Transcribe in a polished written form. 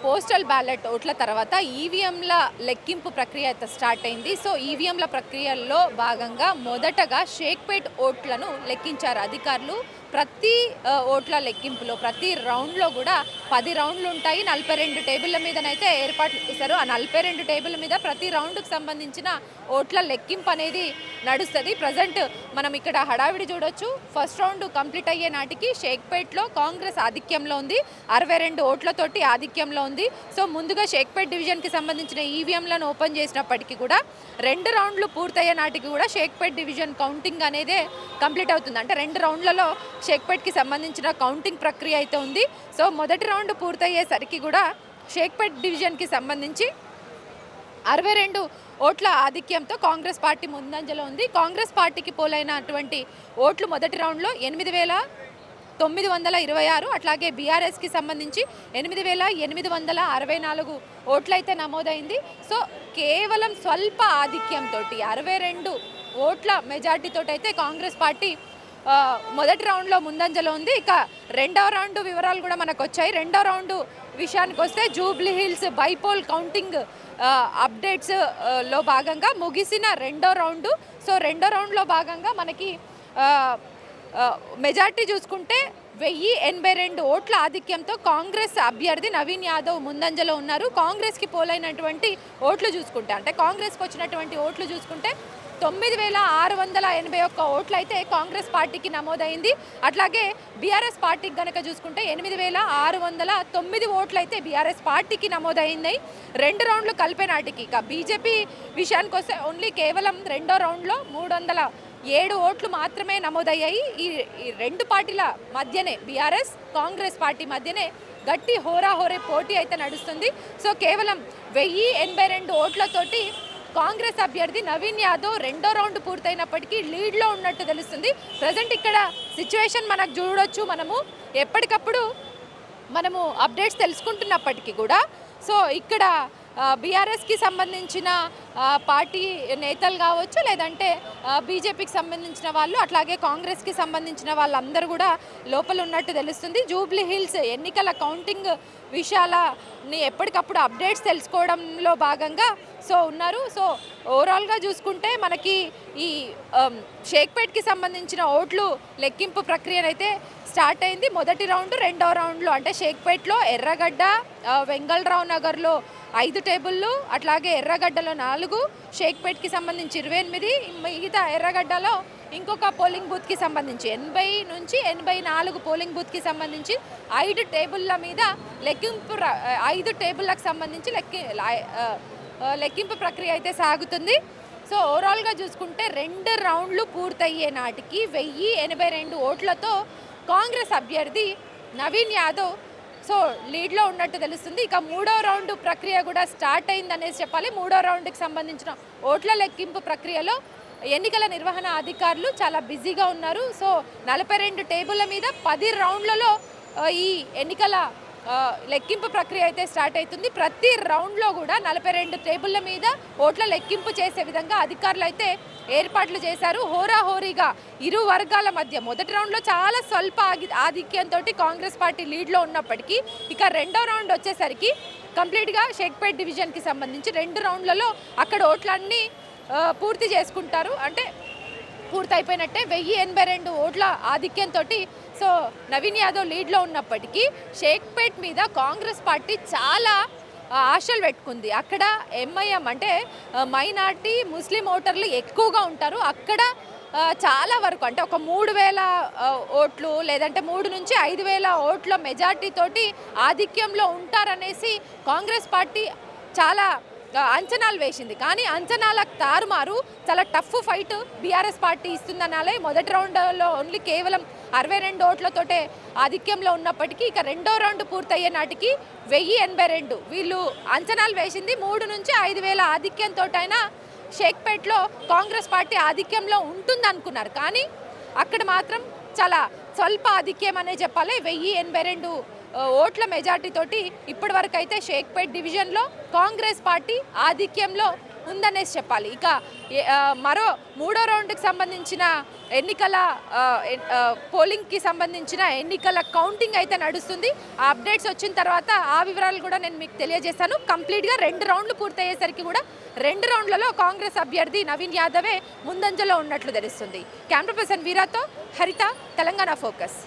Postal ballot ఓట్ల తర్వాత ఈవీఎంల లెక్కింపు ప్రక్రియ అయితే స్టార్ట్ అయింది. సో ఈవీఎంల ప్రక్రియలో భాగంగా మొదటగా షేక్పేట్ ఓట్లను లెక్కించారు అధికారులు. ప్రతి ఓట్ల లెక్కింపులో ప్రతి రౌండ్లో కూడా 10 రౌండ్లు ఉంటాయి. 42 టేబుల్ల మీదనైతే ఏర్పాట్లు చేశారు. ఆ 42 టేబుల్ల మీద ప్రతి రౌండ్కి సంబంధించిన ఓట్ల లెక్కింపు అనేది నడుస్తుంది. ప్రజెంట్ మనం ఇక్కడ హడావిడి చూడొచ్చు. ఫస్ట్ రౌండ్ కంప్లీట్ అయ్యే నాటికి షేక్పేట్లో కాంగ్రెస్ ఆధిక్యంలో ఉంది. 62 ఓట్లతోటి ఆధిక్యంలో ఉంది. సో ముందుగా షేక్పేట్ డివిజన్కి సంబంధించిన ఈవీఎంలను ఓపెన్ చేసినప్పటికీ కూడా 2 రౌండ్లు పూర్తయ్యే నాటికి కూడా షేక్పేట్ డివిజన్ కౌంటింగ్ అనేది కంప్లీట్ అవుతుంది. అంటే 2 రౌండ్లలో షేక్పేట్కి సంబంధించిన కౌంటింగ్ ప్రక్రియ అయితే ఉంది. సో మొదటి రౌండ్ పూర్తయ్యేసరికి కూడా షేక్పేట్ డివిజన్కి సంబంధించి 62 ఓట్ల ఆధిక్యంతో కాంగ్రెస్ పార్టీ ముందంజలో ఉంది. కాంగ్రెస్ పార్టీకి పోలైనటువంటి ఓట్లు మొదటి రౌండ్లో 8,926, అట్లాగే బీఆర్ఎస్కి సంబంధించి 8,864 ఓట్లయితే నమోదైంది. సో కేవలం స్వల్ప ఆధిక్యంతో 62 ఓట్ల మెజార్టీతో అయితే కాంగ్రెస్ పార్టీ మొదటి రౌండ్లో ముందంజలో ఉంది. ఇక రెండవ రౌండ్ వివరాలు కూడా మనకు వచ్చాయి. రెండో రౌండ్ విషయానికి వస్తే జూబ్లీ హిల్స్ బైపోల్ కౌంటింగ్ అప్డేట్స్లో భాగంగా ముగిసిన రెండో రౌండ్. సో రెండో రౌండ్లో భాగంగా మనకి మెజార్టీ చూసుకుంటే 1082 ఓట్ల ఆధిక్యంతో కాంగ్రెస్ అభ్యర్థి నవీన్ యాదవ్ ముందంజలో ఉన్నారు. కాంగ్రెస్కి పోలైనటువంటి ఓట్లు చూసుకుంటే, అంటే కాంగ్రెస్కి వచ్చినటువంటి ఓట్లు చూసుకుంటే 9,681 ఓట్లు అయితే కాంగ్రెస్ పార్టీకి నమోదైంది. అట్లాగే బీఆర్ఎస్ పార్టీకి కనుక చూసుకుంటే 8,609 ఓట్లు అయితే బీఆర్ఎస్ పార్టీకి నమోదైంది. 2 రౌండ్లు కలిపే నాటికి. ఇక బీజేపీ విషయానికి వస్తే ఓన్లీ కేవలం రెండో రౌండ్లో 307 ఓట్లు మాత్రమే నమోదయ్యాయి. ఈ 2 పార్టీల మధ్యనే, బీఆర్ఎస్ కాంగ్రెస్ పార్టీ మధ్యనే గట్టి హోరాహోరే పోటీ అయితే నడుస్తుంది. సో కేవలం 1082 ఓట్లతోటి కాంగ్రెస్ అభ్యర్థి నవీన్ యాదవ్ రెండో రౌండ్ పూర్తయినప్పటికీ లీడ్లో ఉన్నట్టు తెలుస్తుంది. ప్రజెంట్ ఇక్కడ సిచ్యువేషన్ మనకు చూడొచ్చు. ఎప్పటికప్పుడు మనము అప్డేట్స్ తెలుసుకుంటున్నప్పటికీ కూడా సో ఇక్కడ బీఆర్ఎస్కి సంబంధించిన పార్టీ నేతలు కావచ్చు, లేదంటే బీజేపీకి సంబంధించిన వాళ్ళు, అట్లాగే కాంగ్రెస్కి సంబంధించిన వాళ్ళందరూ కూడా లోపల ఉన్నట్టు తెలుస్తుంది. జూబ్లీ హిల్స్ ఎన్నికల కౌంటింగ్ విషయాలని ఎప్పటికప్పుడు అప్డేట్స్ తెలుసుకోవడంలో భాగంగా సో ఉన్నారు. సో ఓవరాల్గా చూసుకుంటే మనకి ఈ షేక్పేట్కి సంబంధించిన ఓట్లు లెక్కింపు ప్రక్రియనైతే స్టార్ట్ అయింది. మొదటి రౌండ్, రెండో రౌండ్లో అంటే షేక్పేట్లో ఎర్రగడ్డ, వెంగళరావు నగర్లో 5 టేబుళ్ళు, అట్లాగే ఎర్రగడ్డలో 4, షేక్పేట్కి సంబంధించి 28, మిగతా ఎర్రగడ్డలో ఇంకొక పోలింగ్ బూత్కి సంబంధించి 80 నుంచి 84 పోలింగ్ బూత్కి సంబంధించి 5 టేబుల్ల మీద లెక్కింపు 5 టేబుల్లకు సంబంధించి లెక్కింపు ప్రక్రియ అయితే సాగుతుంది. సో ఓవరాల్గా చూసుకుంటే 2 రౌండ్లు పూర్తయ్యే నాటికి 1082 ఓట్లతో కాంగ్రెస్ అభ్యర్థి నవీన్ యాదవ్ సో లీడ్లో ఉన్నట్టు తెలుస్తుంది. ఇక 3వ రౌండ్ ప్రక్రియ కూడా స్టార్ట్ అయిందనేసి చెప్పాలి. 3వ రౌండ్కి సంబంధించిన ఓట్ల లెక్కింపు ప్రక్రియలో ఎన్నికల నిర్వహణ అధికారులు చాలా బిజీగా ఉన్నారు. సో 42 టేబుల్ల మీద 10 రౌండ్లలో ఈ ఎన్నికల లెక్కింపు ప్రక్రియ అయితే స్టార్ట్ అవుతుంది. ప్రతి రౌండ్లో కూడా 42 టేబుల్ల మీద ఓట్ల లెక్కింపు చేసే విధంగా అధికారులు అయితే ఏర్పాట్లు చేశారు. హోరాహోరీగా ఇరు వర్గాల మధ్య మొదటి రౌండ్లో చాలా స్వల్ప ఆధిక్యంతో కాంగ్రెస్ పార్టీ లీడ్లో ఉన్నప్పటికీ ఇక రెండో రౌండ్ వచ్చేసరికి కంప్లీట్గా షేక్పేట్ డివిజన్కి సంబంధించి 2 రౌండ్లలో అక్కడ ఓట్లన్నీ పూర్తి చేసుకుంటారు. అంటే పూర్తయిపోయినట్టే. 1082 ఓట్ల ఆధిక్యంతో సో నవీన్ యాదవ్ లీడ్లో ఉన్నప్పటికీ షేక్పేట్ మీద కాంగ్రెస్ పార్టీ చాలా ఆశలు పెట్టుకుంది. అక్కడ ఎంఐఎం అంటే మైనార్టీ ముస్లిం ఓటర్లు ఎక్కువగా ఉంటారు. అక్కడ చాలా వరకు అంటే ఒక 3000 ఓట్లు, లేదంటే 3 నుంచి 5000 ఓట్ల మెజార్టీతోటి ఆధిక్యంలో ఉంటారనేసి కాంగ్రెస్ పార్టీ చాలా అంచనాలు వేసింది. కానీ అంచనాలకు తారుమారు చాలా టఫ్ ఫైట్ బీఆర్ఎస్ పార్టీ ఇస్తుందనాలే. మొదటి రౌండ్లో ఓన్లీ కేవలం 62 ఓట్లతోటే ఆధిక్యంలో ఉన్నప్పటికీ ఇక రెండో రౌండ్ పూర్తయ్యే నాటికి 1082 వీళ్ళు అంచనాలు వేసింది. 3 నుంచి 5000 ఆధిక్యంతో అయినా షేక్పేట్లో కాంగ్రెస్ పార్టీ ఆధిక్యంలో ఉంటుంది అనుకున్నారు. కానీ అక్కడ మాత్రం చాలా స్వల్ప ఆధిక్యం అనే చెప్పాలి. 1082 ఓట్ల మెజార్టీతోటి ఇప్పటి వరకు అయితే షేక్పేట్ డివిజన్లో కాంగ్రెస్ పార్టీ ఆధిక్యంలో ఉందనేసి చెప్పాలి. ఇక మరో మూడో రౌండ్కి సంబంధించిన ఎన్నికల పోలింగ్కి సంబంధించిన ఎన్నికల కౌంటింగ్ అయితే నడుస్తుంది. ఆ అప్డేట్స్ వచ్చిన తర్వాత ఆ వివరాలు కూడా నేను మీకు తెలియజేస్తాను. కంప్లీట్గా 2 రౌండ్లు పూర్తయ్యేసరికి కూడా 2 రౌండ్లలో కాంగ్రెస్ అభ్యర్థి నవీన్ యాదవే ముందంజలో ఉన్నట్లు తెలుస్తుంది. కెమెరా పర్సన్ వీరాతో హరిత, తెలంగాణ ఫోకస్.